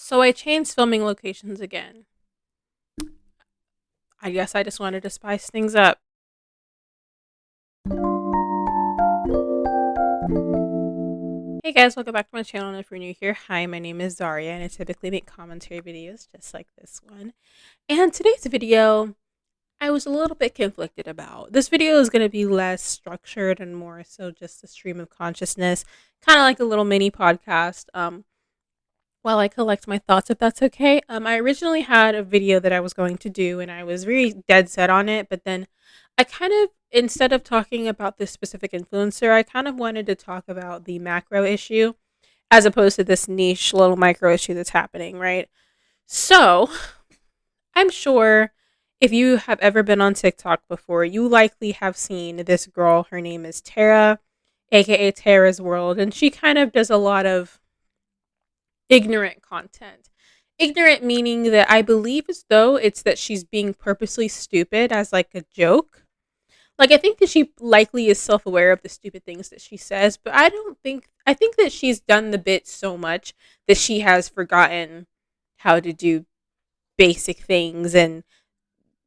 So I changed filming locations again. I guess I just wanted to spice things up. Hey guys, welcome back to my channel, and if you're new here, hi, my name is Zhariya, and I typically make commentary videos just like this one. And today's video, I was a little bit conflicted about. This video is going to be less structured and more so just a stream of consciousness, kind of like a little mini podcast, while I collect my thoughts, if that's okay. I originally had a video that I was going to do, and I was very dead set on it, but then I kind of, instead of talking about this specific influencer, I kind of wanted to talk about the macro issue as opposed to this niche little micro issue that's happening, right? So, I'm sure if you have ever been on TikTok before, you likely have seen this girl. Her name is Tara, aka Tara's World, and she kind of does a lot of ignorant content. Ignorant meaning that I believe as though it's that she's being purposely stupid as like a joke. Like, I think that she likely is self-aware of the stupid things that she says, but I think that she's done the bit so much that she has forgotten how to do basic things and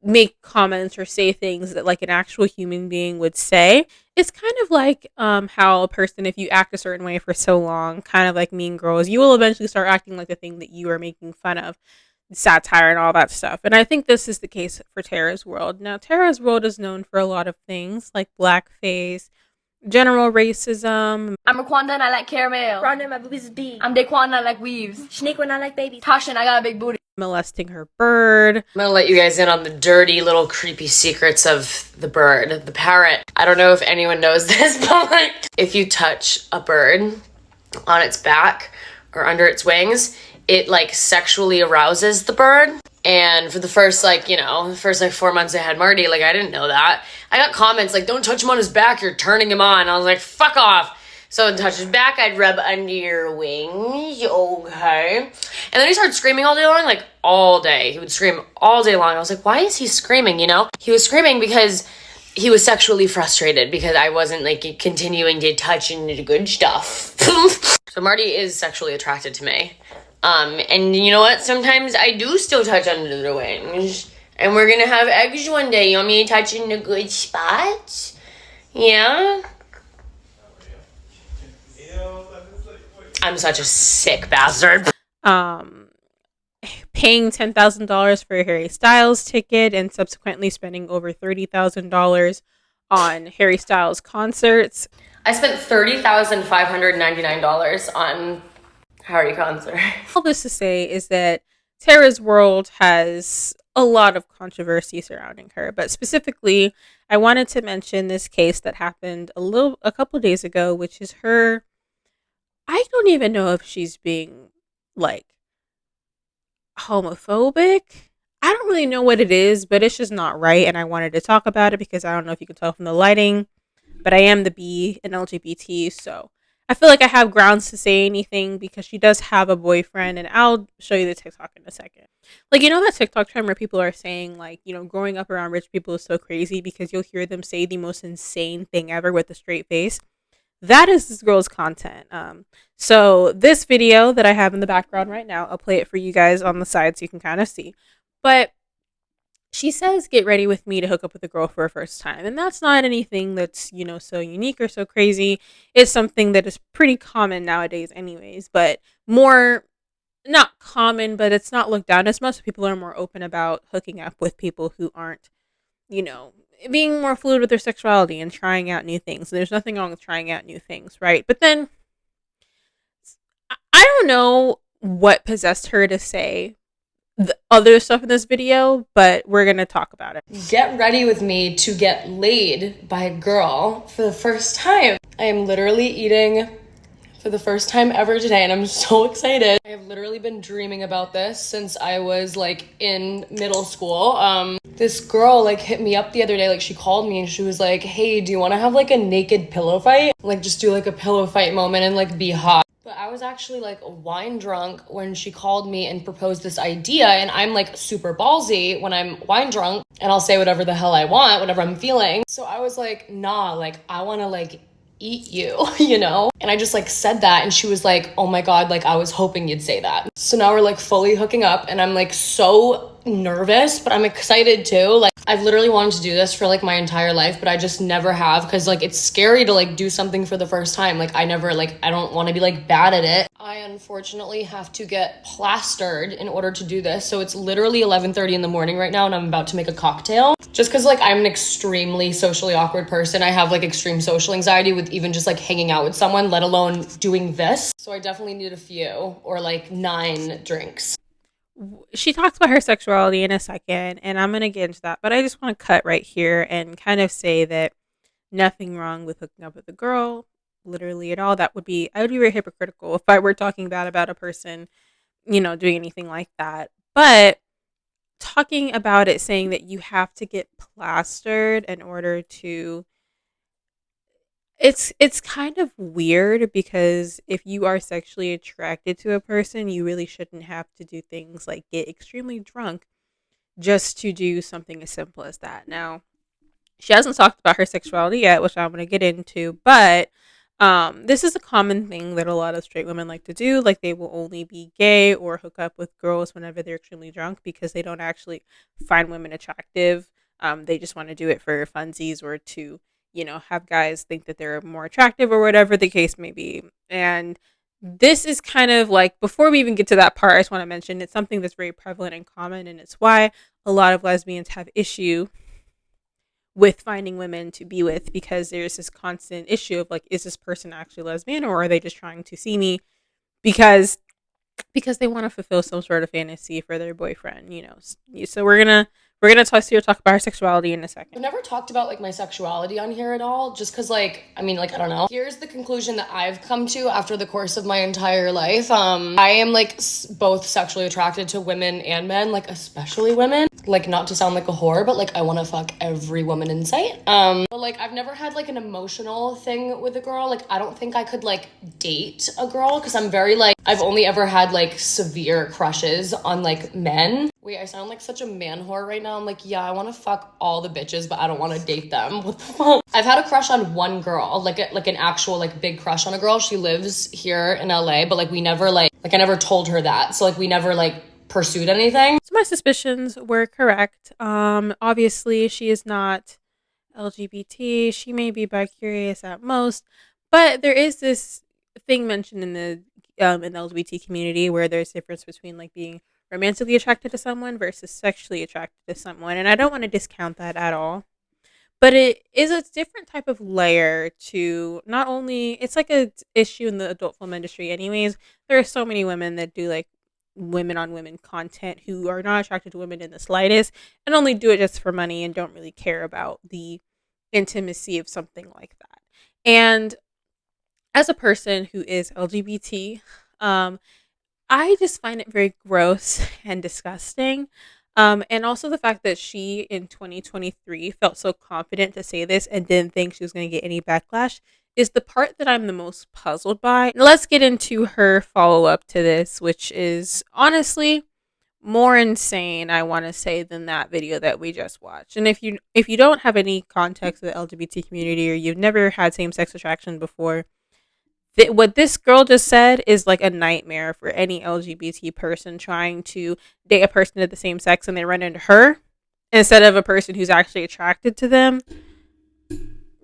make comments or say things that like an actual human being would say. It's kind of like how a person, if you act a certain way for so long, kind of like Mean Girls, you will eventually start acting like the thing that you are making fun of, satire and all that stuff. And I think this is the case for Tara's World. Now, Tara's World is known for a lot of things like blackface, general racism. I'm Raquanda and I like caramel. Rhonda, my boobies is big. I'm Daquan and I like weaves. Shaniqua and I like babies. Tasha and I got a big booty. Molesting her bird. I'm gonna let you guys in on the dirty little creepy secrets of the bird, the parrot. I don't know if anyone knows this, but like if you touch a bird on its back or under its wings, it like sexually arouses the bird. And for the first the first 4 months I had Marty, like I didn't know that. I got comments like, don't touch him on his back, you're turning him on. I was like, fuck off. So to touch his back, I'd rub under your wings, okay? And then he started screaming all day long, like all day. He would scream all day long. I was like, why is he screaming, you know? He was screaming because he was sexually frustrated because I wasn't like continuing to touch into good stuff. So Marty is sexually attracted to me. And you know what? Sometimes I do still touch under the wings. And we're gonna have eggs one day. You want me to touch in the good spots? Yeah? I'm such a sick bastard. Paying $10,000 for a Harry Styles ticket and subsequently spending over $30,000 on Harry Styles concerts. I spent $30,599 on Harry concert. All this to say is that Tara's World has a lot of controversy surrounding her, but specifically, I wanted to mention this case that happened a couple days ago, which is her. I don't even know if she's being like homophobic. I don't really know what it is, but it's just not right. And I wanted to talk about it because I don't know if you can tell from the lighting, but I am the B in LGBT. So I feel like I have grounds to say anything because she does have a boyfriend, and I'll show you the TikTok in a second. Like, you know, that TikTok trend where people are saying like, you know, growing up around rich people is so crazy because you'll hear them say the most insane thing ever with a straight face. That is this girl's content. So this video that I have in the background right now, I'll play it for you guys on the side so you can kind of see. But she says, get ready with me to hook up with a girl for a first time. And that's not anything that's, you know, so unique or so crazy. It's something that is pretty common nowadays anyways, but more, not common, but it's not looked down as much. People are more open about hooking up with people who aren't, you know, being more fluid with their sexuality and trying out new things. And there's nothing wrong with trying out new things, right? But then I don't know what possessed her to say the other stuff in this video, but we're gonna talk about it. Get ready with me to get laid by a girl for the first time. I am literally eating for the first time ever today, and I'm so excited. I have literally been dreaming about this since I was like in middle school. This girl like hit me up the other day, like she called me and she was like, hey, do you want to have like a naked pillow fight? Like just do like a pillow fight moment and like be hot. But I was actually like wine drunk when she called me and proposed this idea, and I'm like super ballsy when I'm wine drunk and I'll say whatever the hell I want, whatever I'm feeling. So I was like, nah, like I want to like eat you, you know? And I just like said that, and she was like, oh my God, like I was hoping you'd say that. So now we're like fully hooking up, and I'm like so nervous, but I'm excited too. Like I've literally wanted to do this for like my entire life, but I just never have, because like it's scary to like do something for the first time. Like I never, like I don't want to be like bad at it. I unfortunately have to get plastered in order to do this. So it's literally 11:30 in the morning right now, and I'm about to make a cocktail, just because like I'm an extremely socially awkward person. I have like extreme social anxiety with even just like hanging out with someone, let alone doing this. So I definitely need a few, or like 9 drinks. She talks about her sexuality in a second, and I'm going to get into that. But I just want to cut right here and kind of say that nothing wrong with hooking up with a girl, literally at all. I would be very hypocritical if I were talking bad about a person, doing anything like that. But talking about it, saying that you have to get plastered in order to, it's kind of weird, because if you are sexually attracted to a person, you really shouldn't have to do things like get extremely drunk just to do something as simple as that. Now, she hasn't talked about her sexuality yet, which I'm going to get into, but this is a common thing that a lot of straight women like to do. Like, they will only be gay or hook up with girls whenever they're extremely drunk, because they don't actually find women attractive. They just want to do it for funsies, or to, have guys think that they're more attractive, or whatever the case may be. And this is kind of like, before we even get to that part, I just want to mention it's something that's very prevalent and common, and it's why a lot of lesbians have issue with finding women to be with, because there's this constant issue of like, is this person actually lesbian, or are they just trying to see me because they want to fulfill some sort of fantasy for their boyfriend, So we're gonna talk about our sexuality in a second. I've never talked about like my sexuality on here at all, just because like, I mean, like, I don't know. Here's the conclusion that I've come to after the course of my entire life. I am like both sexually attracted to women and men, like especially women. Like, not to sound like a whore, but like I want to fuck every woman in sight. But like I've never had like an emotional thing with a girl. Like I don't think I could like date a girl, because I'm very like, I've only ever had like severe crushes on like men. Wait, I sound like such a man whore right now. I'm like, yeah, I want to fuck all the bitches, but I don't want to date them. What the fuck? I've had a crush on one girl, like an actual like big crush on a girl. She lives here in LA, but like we never like I never told her that. So like we never like pursued anything. So my suspicions were correct. Obviously she is not LGBT. She may be bi-curious at most, but there is this thing mentioned in the LGBT community where there's a difference between like being romantically attracted to someone versus sexually attracted to someone, and I don't want to discount that at all. But it is a different type of layer to, not only, it's like a issue in the adult film industry anyways. There are so many women that do like women on women content who are not attracted to women in the slightest, and only do it just for money, and don't really care about the intimacy of something like that. And as a person who is LGBT, I just find it very gross and disgusting. And also the fact that she in 2023 felt so confident to say this and didn't think she was going to get any backlash is the part that I'm the most puzzled by. Let's get into her follow-up to this, which is honestly more insane, I want to say, than that video that we just watched. And if you don't have any context of the LGBT community, or you've never had same-sex attraction before, what this girl just said is like a nightmare for any LGBT person trying to date a person of the same sex, and they run into her instead of a person who's actually attracted to them.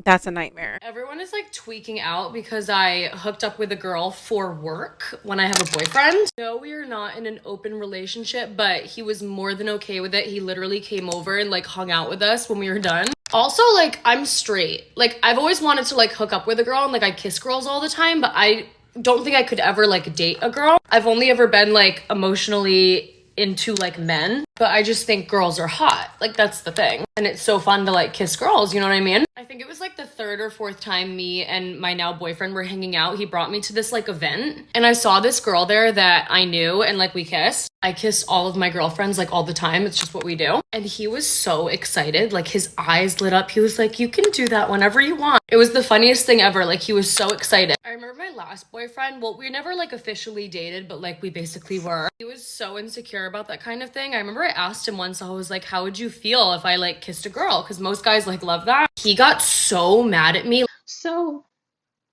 That's a nightmare. Everyone is like tweaking out because I hooked up with a girl for work when I have a boyfriend. No, we are not in an open relationship, but he was more than okay with it. He literally came over and like hung out with us when we were done. Also, like, I'm straight. Like, I've always wanted to like hook up with a girl, and like I kiss girls all the time, but I don't think I could ever like date a girl. I've only ever been like emotionally into like men, but I just think girls are hot. Like, that's the thing. And it's so fun to like kiss girls, you know what I mean? I think it was like the 3rd or 4th time me and my now boyfriend were hanging out. He brought me to this like event, and I saw this girl there that I knew, and like we kissed. I kiss all of my girlfriends like all the time. It's just what we do. And he was so excited. Like, his eyes lit up. He was like, you can do that whenever you want. It was the funniest thing ever. Like, he was so excited. I remember my last boyfriend. Well, we never like officially dated, but like we basically were. He was so insecure about that kind of thing. I remember I asked him once, I was like, how would you feel if I like kissed a girl? Because most guys like love that. He got so mad at me. So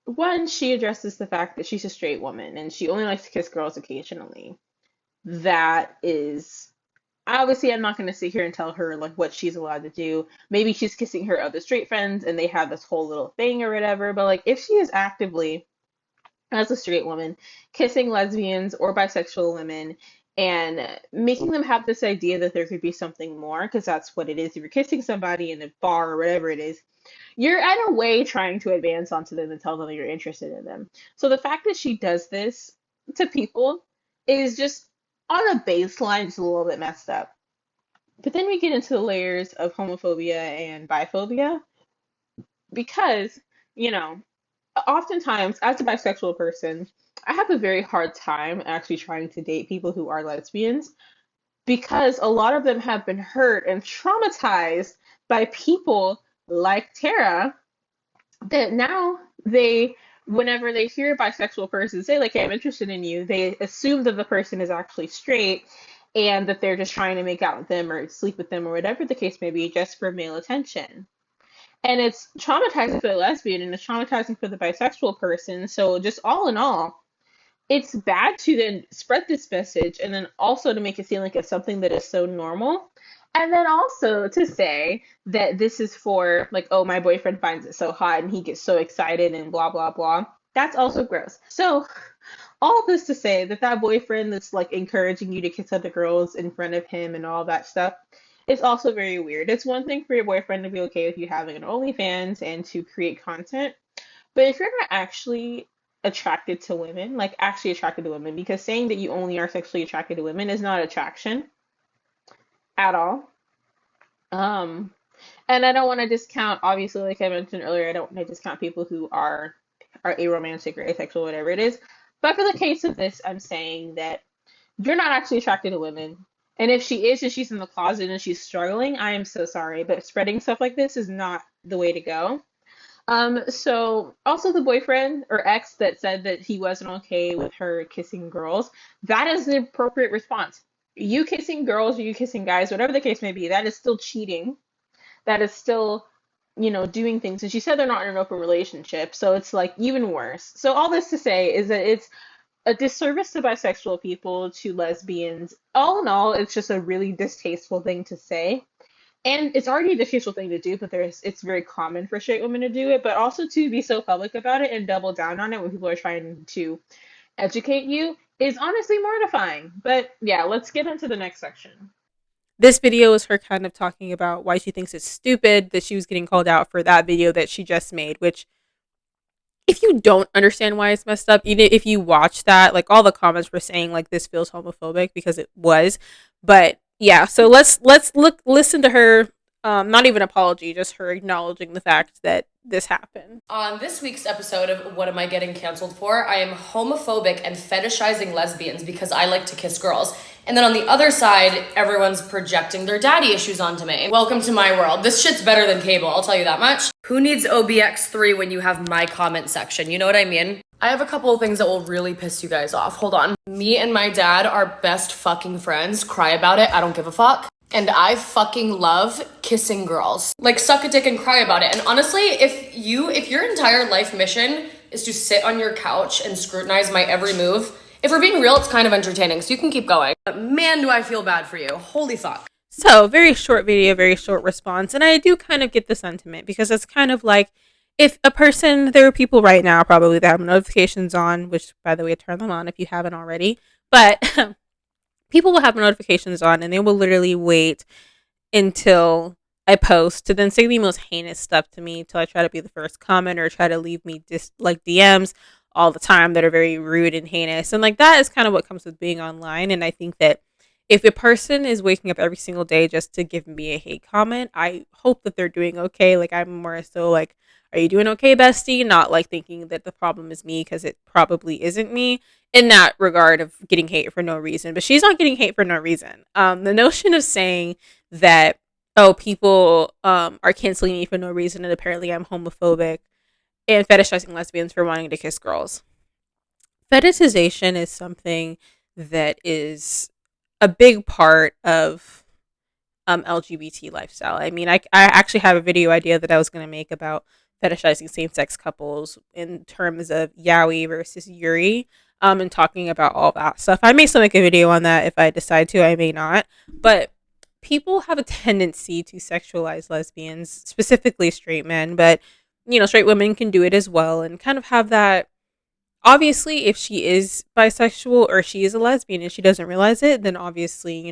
one, she addresses the fact that she's a straight woman and she only likes to kiss girls occasionally. That is obviously, I'm not going to sit here and tell her like what she's allowed to do. Maybe she's kissing her other straight friends and they have this whole little thing or whatever. But like, if she is actively, as a straight woman, kissing lesbians or bisexual women and making them have this idea that there could be something more, because that's what it is. If you're kissing somebody in a bar or whatever it is, you're in a way trying to advance onto them and tell them that you're interested in them. So the fact that she does this to people is just on a baseline, it's a little bit messed up. But then we get into the layers of homophobia and biphobia because, you know, oftentimes as a bisexual person, I have a very hard time actually trying to date people who are lesbians because a lot of them have been hurt and traumatized by people like Tara that now whenever they hear a bisexual person say like, hey, I'm interested in you, they assume that the person is actually straight and that they're just trying to make out with them or sleep with them or whatever the case may be just for male attention. And it's traumatizing for the lesbian and it's traumatizing for the bisexual person. So just all in all, it's bad to then spread this message and then also to make it seem like it's something that is so normal. And then also to say that this is for like, oh, my boyfriend finds it so hot and he gets so excited and blah, blah, blah. That's also gross. So all of this to say that that boyfriend that's like encouraging you to kiss other girls in front of him and all that stuff is also very weird. It's one thing for your boyfriend to be okay with you having an OnlyFans and to create content, but if you're not actually attracted to women, like actually attracted to women, because saying that you only are sexually attracted to women is not attraction at all. Um, and I don't want to discount, obviously, like I mentioned earlier, I don't want to discount people who are aromantic or asexual, whatever it is. But for the case of this, I'm saying that you're not actually attracted to women. And if she is and she's in the closet and she's struggling, I am so sorry. But spreading stuff like this is not the way to go. So also the boyfriend or ex that said that he wasn't okay with her kissing girls, that is the appropriate response. You kissing girls or you kissing guys, whatever the case may be, that is still cheating. That is still, doing things. And she said they're not in an open relationship, so it's like even worse. So all this to say is that it's a disservice to bisexual people, to lesbians. All in all, it's just a really distasteful thing to say. And it's already a distasteful thing to do, but it's very common for straight women to do it, but also to be so public about it and double down on it when people are trying to educate you is honestly mortifying. But yeah, let's get into the next section. This video is her kind of talking about why she thinks it's stupid that she was getting called out for that video that she just made, which if you don't understand why it's messed up, even if you watch that, like all the comments were saying like this feels homophobic because it was. But yeah, so let's listen to her not even apology, just her acknowledging the fact that this happened. On this week's episode of What Am I Getting Canceled For? I am homophobic and fetishizing lesbians because I like to kiss girls. And then on the other side, everyone's projecting their daddy issues onto me. Welcome to my world. This shit's better than cable, I'll tell you that much. Who needs OBX3 when you have my comment section? You know what I mean? I have a couple of things that will really piss you guys off. Hold on. Me and my dad are best fucking friends. Cry about it. I don't give a fuck. And I fucking love kissing girls. Like, suck a dick and cry about it. And honestly, if your entire life mission is to sit on your couch and scrutinize my every move, if we're being real, it's kind of entertaining, so you can keep going. But man, do I feel bad for you. Holy fuck. So, very short video, very short response. And I do kind of get the sentiment because it's kind of like if a person, there are people right now probably that have notifications on, which by the way, turn them on if you haven't already. But people will have notifications on and they will literally wait until I post to then say the most heinous stuff to me till I try to be the first comment or try to leave me like DMs all the time that are very rude and heinous. And like that is kind of what comes with being online. And I think that if a person is waking up every single day just to give me a hate comment, I hope that they're doing okay. Like I'm more so like, are you doing okay, bestie? Not like thinking that the problem is me because it probably isn't me in that regard of getting hate for no reason. But she's not getting hate for no reason. The notion of saying that, oh, people are canceling me for no reason and apparently I'm homophobic and fetishizing lesbians for wanting to kiss girls. Fetishization is something that is a big part of LGBT lifestyle. I mean, I actually have a video idea that I was going to make about fetishizing same-sex couples in terms of yaoi versus yuri, and talking about all that stuff. I may still make a video on that if I decide to. I may not, but people have a tendency to sexualize lesbians, specifically straight men, but straight women can do it as well, and kind of have that. Obviously, if she is bisexual or she is a lesbian and she doesn't realize it, then obviously,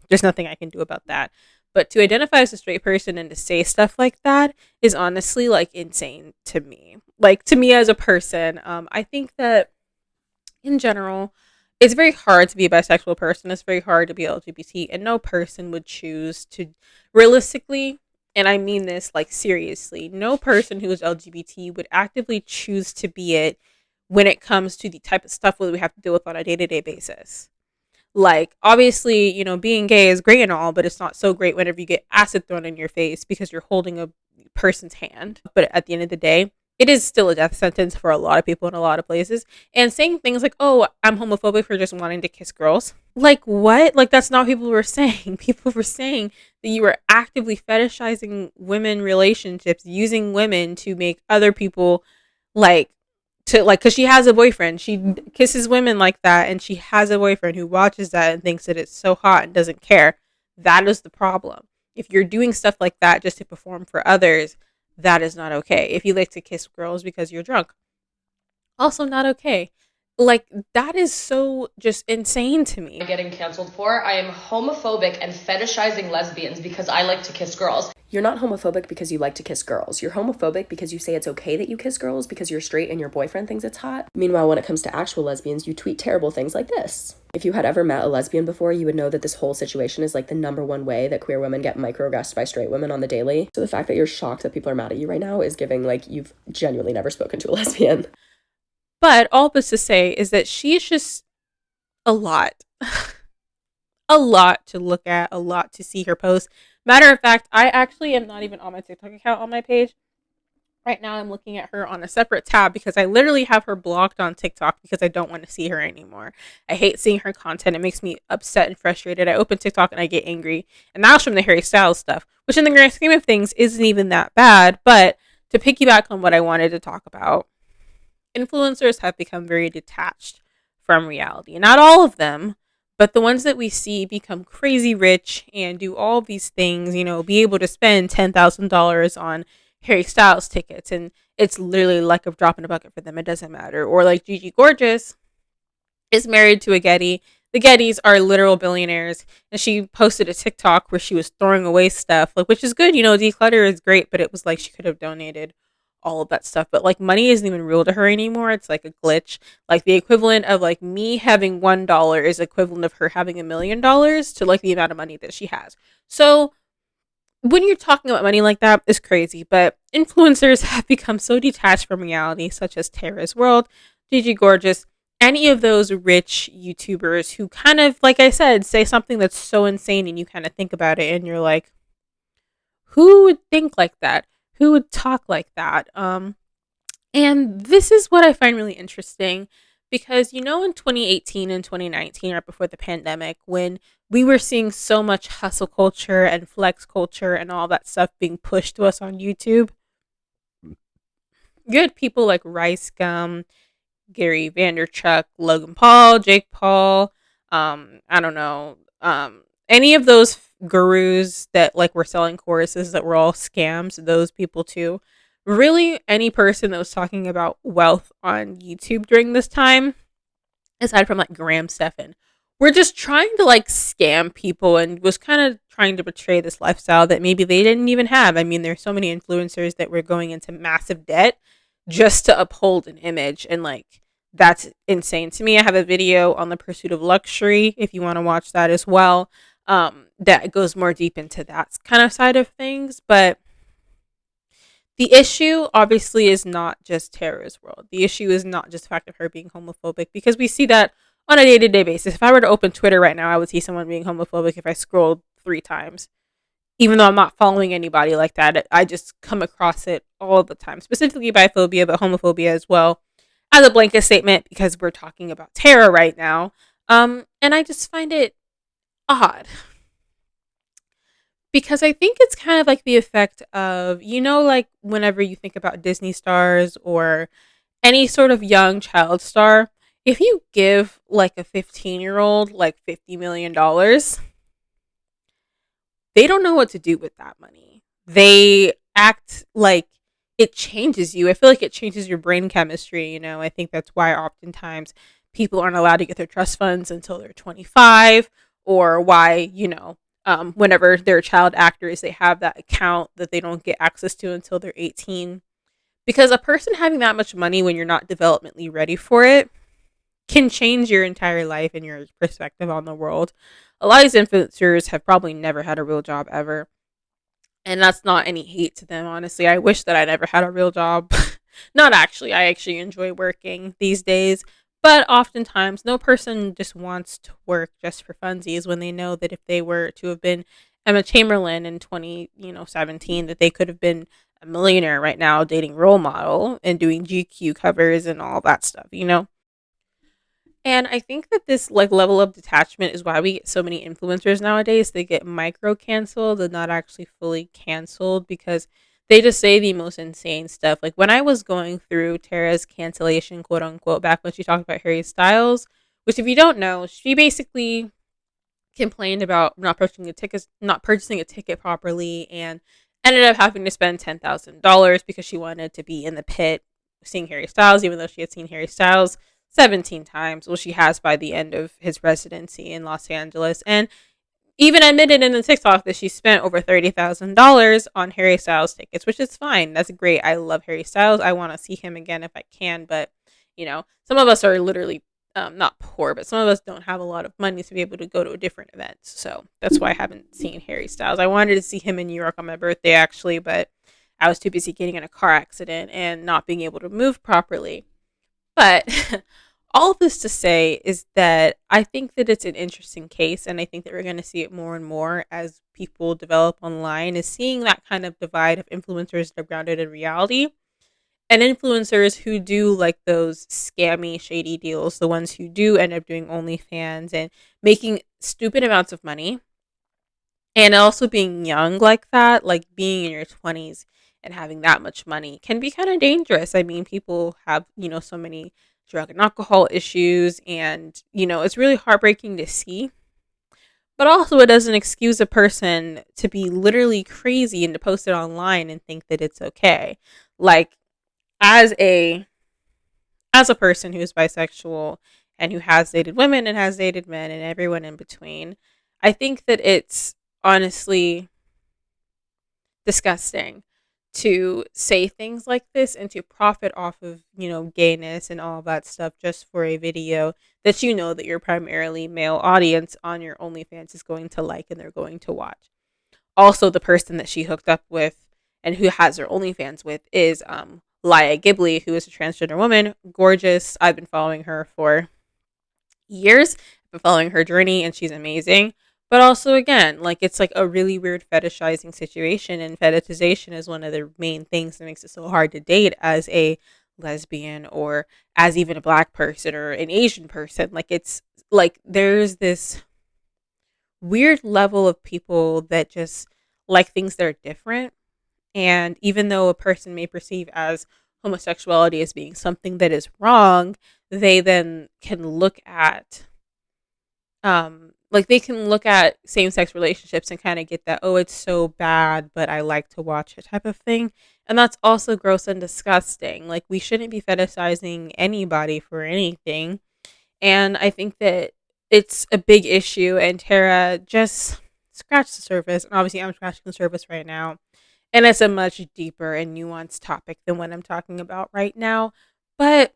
there's nothing I can do about that. But to identify as a straight person and to say stuff like that is honestly like insane to me. Like, to me as a person, I think that in general, it's very hard to be a bisexual person. It's very hard to be LGBT, and no person would choose to, realistically, and I mean this like seriously, no person who is LGBT would actively choose to be it when it comes to the type of stuff that we have to deal with on a day-to-day basis. Like, obviously, being gay is great and all, but it's not so great whenever you get acid thrown in your face because you're holding a person's hand. But at the end of the day, it is still a death sentence for a lot of people in a lot of places. And saying things like, oh, I'm homophobic for just wanting to kiss girls. Like, what? Like, that's not what people were saying. People were saying that you were actively fetishizing women relationships, using women to make other people because she has a boyfriend. She kisses women like that, and she has a boyfriend who watches that and thinks that it's so hot and doesn't care. That is the problem. If you're doing stuff like that just to perform for others, that is not okay. If you like to kiss girls because you're drunk, also not okay. Like, that is so just insane to me. Getting canceled for, I am homophobic and fetishizing lesbians because I like to kiss girls. You're not homophobic because you like to kiss girls. You're homophobic because you say it's okay that you kiss girls because you're straight and your boyfriend thinks it's hot. Meanwhile, when it comes to actual lesbians, you tweet terrible things like this. If you had ever met a lesbian before, you would know that this whole situation is like the #1 way that queer women get microaggressed by straight women on the daily. So the fact that you're shocked that people are mad at you right now is giving like you've genuinely never spoken to a lesbian. But all this to say is that she's just a lot. A lot to look at, a lot to see her post. Matter of fact, I actually am not even on my TikTok account on my page. Right now, I'm looking at her on a separate tab because I literally have her blocked on TikTok because I don't want to see her anymore. I hate seeing her content. It makes me upset and frustrated. I open TikTok and I get angry. And that was from the Harry Styles stuff, which in the grand scheme of things isn't even that bad. But to piggyback on what I wanted to talk about, influencers have become very detached from reality. Not all of them, but the ones that we see become crazy rich and do all these things, be able to spend $10,000 on Harry Styles tickets, and it's literally like a drop in a bucket for them. It doesn't matter. Or like Gigi Gorgeous is married to a Getty. The Gettys are literal billionaires, and she posted a TikTok where she was throwing away stuff, like, which is good. Declutter is great, but it was like she could have donated all of that stuff. But like, money isn't even real to her anymore. It's like a glitch. Like, the equivalent of like me having $1 is equivalent of her having $1 million to like the amount of money that she has. So when you're talking about money like that, it's crazy. But influencers have become so detached from reality, such as taraswrld, Gigi Gorgeous, any of those rich YouTubers who kind of, like I said, say something that's so insane, and you kind of think about it and you're like, who would think like that? Who would talk like that? And this is what I find really interesting because, in 2018 and 2019, right before the pandemic, when we were seeing so much hustle culture and flex culture and all that stuff being pushed to us on YouTube, you had people like Rice Gum, Gary Vaynerchuk, Logan Paul, Jake Paul, I don't know, any of those gurus that like were selling courses that were all scams, those people too. Really, any person that was talking about wealth on YouTube during this time, aside from like Graham Stephan, were just trying to like scam people and was kind of trying to portray this lifestyle that maybe they didn't even have. I mean, there's so many influencers that were going into massive debt just to uphold an image, and like, that's insane to me. I have a video on the pursuit of luxury if you want to watch that as well, that goes more deep into that kind of side of things. But the issue obviously is not just taraswrld. The issue is not just the fact of her being homophobic, because we see that on a day-to-day basis. If I were to open Twitter right now, I would see someone being homophobic if I scrolled 3 times. Even though I'm not following anybody like that, I just come across it all the time, specifically biphobia, but homophobia as well, as a blanket statement, because we're talking about Tara right now. And I just find it odd. because I think it's kind of like the effect of, like whenever you think about Disney stars or any sort of young child star, if you give like a 15-year-old like $50 million, they don't know what to do with that money. They act like it changes you. I feel like it changes your brain chemistry. I think that's why oftentimes people aren't allowed to get their trust funds until they're 25, or why, whenever they're child actors, they have that account that they don't get access to until they're 18. Because a person having that much money when you're not developmentally ready for it can change your entire life and your perspective on the world. A lot of these influencers have probably never had a real job ever. And that's not any hate to them, honestly. I wish that I never had a real job. Not actually. I actually enjoy working these days. But oftentimes, no person just wants to work just for funsies when they know that if they were to have been Emma Chamberlain in 2017, that they could have been a millionaire right now dating role model and doing GQ covers and all that stuff. And I think that this like level of detachment is why we get so many influencers nowadays. They get micro canceled and not actually fully canceled because they just say the most insane stuff. Like when I was going through Tara's cancellation, quote unquote, back when she talked about Harry Styles, which if you don't know, she basically complained about not purchasing a ticket properly, and ended up having to spend $10,000 because she wanted to be in the pit seeing Harry Styles, even though she had seen Harry Styles 17 times. Well, she has by the end of his residency in Los Angeles, and even admitted in the TikTok that she spent over $30,000 on Harry Styles tickets, which is fine. That's great. I love Harry Styles. I want to see him again if I can, but some of us are literally not poor, but some of us don't have a lot of money to be able to go to a different event. So that's why I haven't seen Harry Styles. I wanted to see him in New York on my birthday, actually, but I was too busy getting in a car accident and not being able to move properly. But all of this to say is that I think that it's an interesting case, and I think that we're going to see it more and more as people develop online, is seeing that kind of divide of influencers that are grounded in reality and influencers who do like those scammy, shady deals, the ones who do end up doing OnlyFans and making stupid amounts of money, and also being young like that, like being in your 20s and having that much money can be kind of dangerous. I mean, people have, so many drug and alcohol issues, and, it's really heartbreaking to see. But also, it doesn't excuse a person to be literally crazy and to post it online and think that it's okay. Like, as a person who's bisexual and who has dated women and has dated men and everyone in between, I think that it's honestly disgusting to say things like this and to profit off of, gayness and all that stuff just for a video that that your primarily male audience on your OnlyFans is going to like and they're going to watch. Also, the person that she hooked up with and who has her OnlyFans with is Laya Ghibli, who is a transgender woman, gorgeous. I've been following her for years. I've been following her journey, and she's amazing. But also, again, like it's like a really weird fetishizing situation, and fetishization is one of the main things that makes it so hard to date as a lesbian or as even a black person or an Asian person. Like it's like there's this weird level of people that just like things that are different. And even though a person may perceive as homosexuality as being something that is wrong, they then can look at they can look at same-sex relationships and kind of get that, oh, it's so bad, but I like to watch it type of thing. And that's also gross and disgusting. Like, we shouldn't be fetishizing anybody for anything. And I think that it's a big issue, and Tara just scratched the surface. And obviously, I'm scratching the surface right now. And it's a much deeper and nuanced topic than what I'm talking about right now. But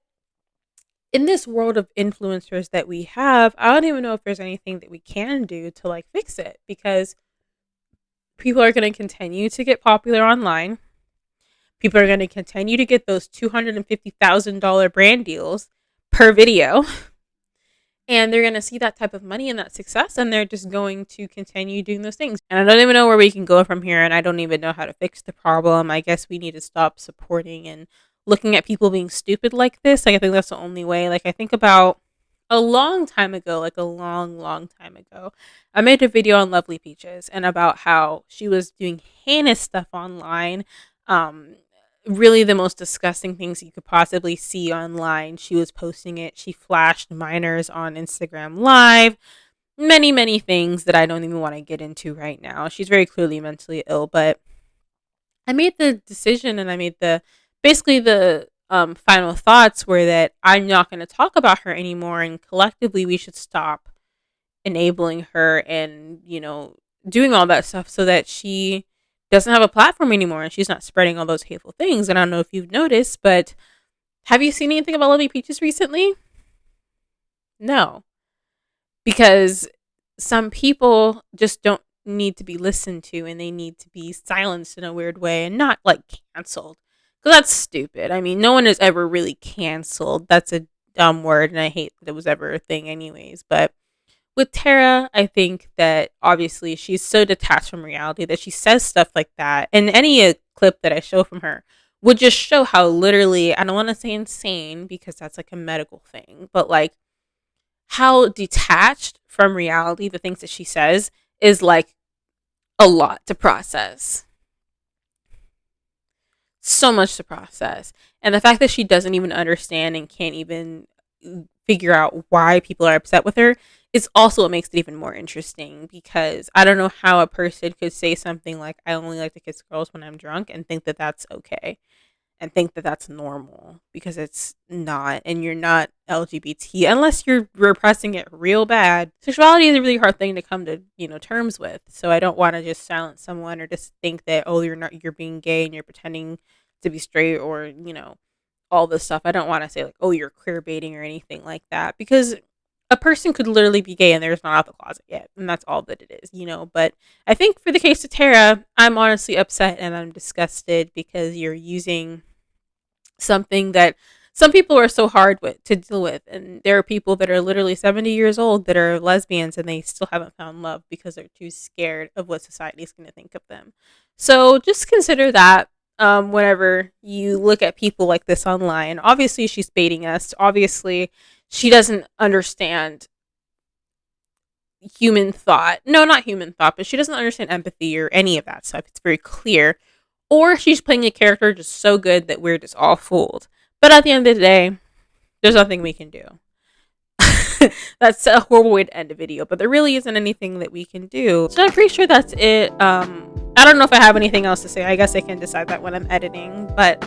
in this world of influencers that we have, I don't even know if there's anything that we can do to like fix it, because people are going to continue to get popular online. People are going to continue to get those $250,000 brand deals per video. And they're going to see that type of money and that success, and they're just going to continue doing those things. And I don't even know where we can go from here, and I don't even know how to fix the problem. I guess we need to stop supporting and looking at people being stupid like this. Like, I think that's the only way. Like, I think about a long time ago, like a long time ago, I made a video on Lovely Peaches and about how she was doing heinous stuff online. Um, Really the most disgusting things you could possibly see online. She was posting it. She flashed minors on Instagram Live. Many things that I don't even want to get into right now. She's very clearly mentally ill, but I made the decision and I made the basically the final thoughts were that I'm not going to talk about her anymore, and collectively we should stop enabling her and, you know, doing all that stuff so that she doesn't have a platform anymore and she's not spreading all those hateful things. And I don't know if you've noticed, but have you seen anything about Lovely Peaches recently? No, because some people just don't need to be listened to and they need to be silenced in a weird way and not like canceled. Because that's stupid. I mean, no one is ever really canceled. That's a dumb word and I hate that it was ever a thing, anyways. But with Tara, I think that obviously she's so detached from reality that she says stuff like that. And any clip that I show from her would just show how literally, I don't want to say insane because that's like a medical thing, but like how detached from reality the things that she says is like a lot to process. So much to process. And the fact that she doesn't even understand and can't even figure out why people are upset with her is also what makes it even more interesting, because I don't know how a person could say something like, I only like to kiss girls when I'm drunk, and think that that's okay and think that that's normal, because it's not. And you're not LGBT unless you're repressing it real bad. Sexuality is a really hard thing to come to, you know, terms with. So I don't want to just silence someone or just think that, oh, you're being gay and you're pretending to be straight, or, you know, all this stuff. I don't want to say like, oh, you're queer baiting or anything like that, because a person could literally be gay and they're just not out of the closet yet, and that's all that it is, you know. But I think for the case of Tara, I'm honestly upset and I'm disgusted because you're using something that some people are so hard to deal with, and there are people that are literally 70 years old that are lesbians and they still haven't found love because they're too scared of what society is going to think of them. So just consider that whenever you look at people like this online. Obviously she's baiting us. Obviously she doesn't understand human thought. No, not human thought, but she doesn't understand empathy or any of that stuff. It's very clear. Or she's playing a character just so good that we're just all fooled. But at the end of the day, there's nothing we can do. That's a horrible way to end a video, but there really isn't anything that we can do. So I'm pretty sure that's it. I don't know if I have anything else to say. I guess I can decide that when I'm editing. But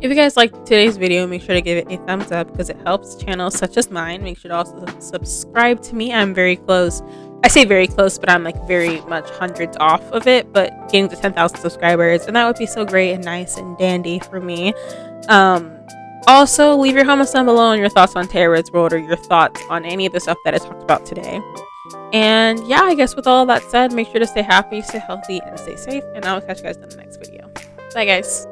if you guys liked today's video, make sure to give it a thumbs up because it helps channels such as mine. Make sure to also subscribe to me. I'm very close. I say very close, but I'm like very much hundreds off of it, but getting to 10,000 subscribers, and that would be so great and nice and dandy for me. Also, leave your comments down below on your thoughts on taraswrld or your thoughts on any of the stuff that I talked about today. And yeah, I guess with all that said, make sure to stay happy, stay healthy, and stay safe, and I'll catch you guys in the next video. Bye, guys.